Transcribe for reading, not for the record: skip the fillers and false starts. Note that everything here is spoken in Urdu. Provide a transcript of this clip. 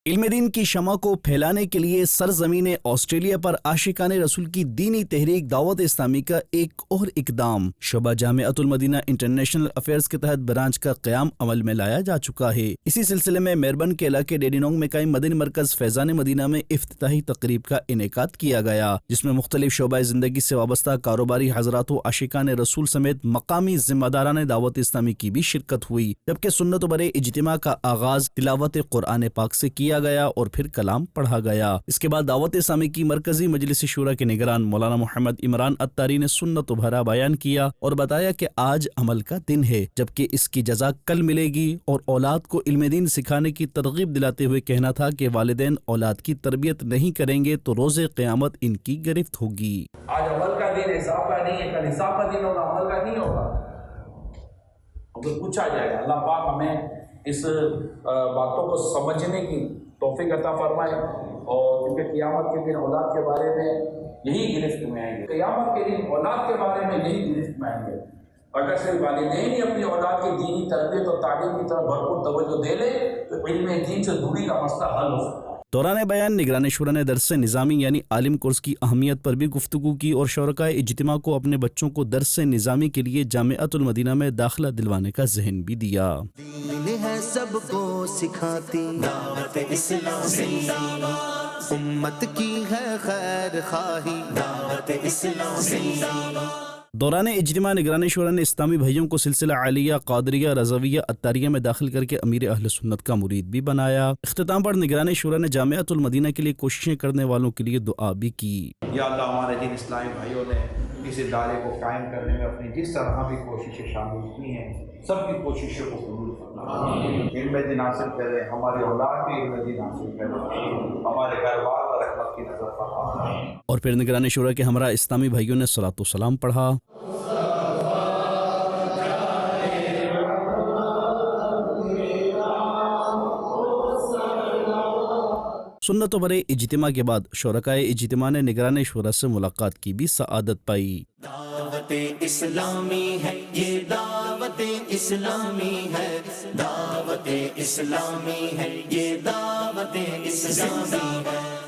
علم دین کی شمع کو پھیلانے کے لیے سرزمین آسٹریلیا پر عاشقان رسول کی دینی تحریک دعوت اسلامی کا ایک اور اقدام شعبہ جامعۃ المدینہ انٹرنیشنل افیئرز کے تحت برانچ کا قیام عمل میں لایا جا چکا ہے۔ اسی سلسلے میں میربن کے علاقے ڈیڈینونگ میں قائم مدنی مرکز فیضان مدینہ میں افتتاحی تقریب کا انعقاد کیا گیا، جس میں مختلف شعبہ زندگی سے وابستہ کاروباری حضرات و عاشقان رسول سمیت مقامی ذمہ داران دعوت اسلامی کی بھی شرکت ہوئی، جبکہ سنت و برے اجتماع کا آغاز تلاوت قرآن پاک سے کیا گیا اور پھر کلام پڑھا گیا۔ اس کے بعد دعوت اسلامی کی مرکزی مجلس شورا کے نگران مولانا محمد عمران اتاری نے سنت و بھرا بیان کیا اور بتایا کہ آج عمل کا دن ہے، جبکہ اس کی جزا کل ملے گی، اور اولاد کو علم دین سکھانے کی ترغیب دلاتے ہوئے کہنا تھا کہ والدین اولاد کی تربیت نہیں کریں گے تو روز قیامت ان کی گرفت ہوگی۔ آج عمل کا دن حساب کا نہیں ہے، کل حساب کا دن ہوگا، عمل کا نہیں ہوگا۔ اگر پوچھا جائے گا، اللہ پاک ہمیں اس باتوں کو سمجھنے کی توفیق عطا فرمائے، اور کیونکہ قیامت کے دن اولاد کے بارے میں یہی گرفت میں آئیں گے، قیامت کے دن اولاد کے بارے میں یہی گرفت میں آئیں گے۔ اگر صرف والدین ہی اپنی اولاد کی دینی تربیت اور تعلیم کی طرف بھرپور توجہ دے لے تو علم دین سے دوری کا مسئلہ حل ہو سکتا ہے۔ دوران بیان نگران شورا نے درس نظامی یعنی عالم کورس کی اہمیت پر بھی گفتگو کی اور شرکائے اجتماع کو اپنے بچوں کو درس نظامی کے لیے جامعۃ المدینہ میں داخلہ دلوانے کا ذہن بھی دیا۔ دین ہے سب کو سکھاتی دعوت اسلامی، امت کی ہے خیر خواہی دعوت اسلامی۔ دوران اجتماع نگران شورا نے اسلامی بھائیوں کو سلسلہ عالیہ قادریہ رضویہ اتاریہ میں داخل کر کے امیر اہل سنت کا مرید بھی بنایا۔ اختتام پر نگران شورا نے جامعۃ المدینہ کے لیے کوششیں کرنے والوں کے لیے دعا بھی کی۔ یا اللہ، ہمارے جن اسلامی بھائیوں نے اس ادارے کو قائم کرنے میں اپنی جس طرح بھی کوششیں شامل کی ہیں، سب کی کوششوں کو قبول فرما، علم دین حاصل کرے، ہماری اولاد بھی علم دین حاصل کرے، ہمارے گھر بار پر رحمت کی نظر فرما۔ اور پھر نگران شورا کے ہمراہ اسلامی بھائیوں نے صلاۃ و سلام پڑھا۔ سنت و برے اجتماع کے بعد شرکائے اجتماع نے نگران شورا سے ملاقات کی بھی سعادت پائی۔ دعوت اسلامی ہے یہ، دعوت اسلامی ہے، دعوت اسلامی ہے یہ، دعوت اسلامی ہے۔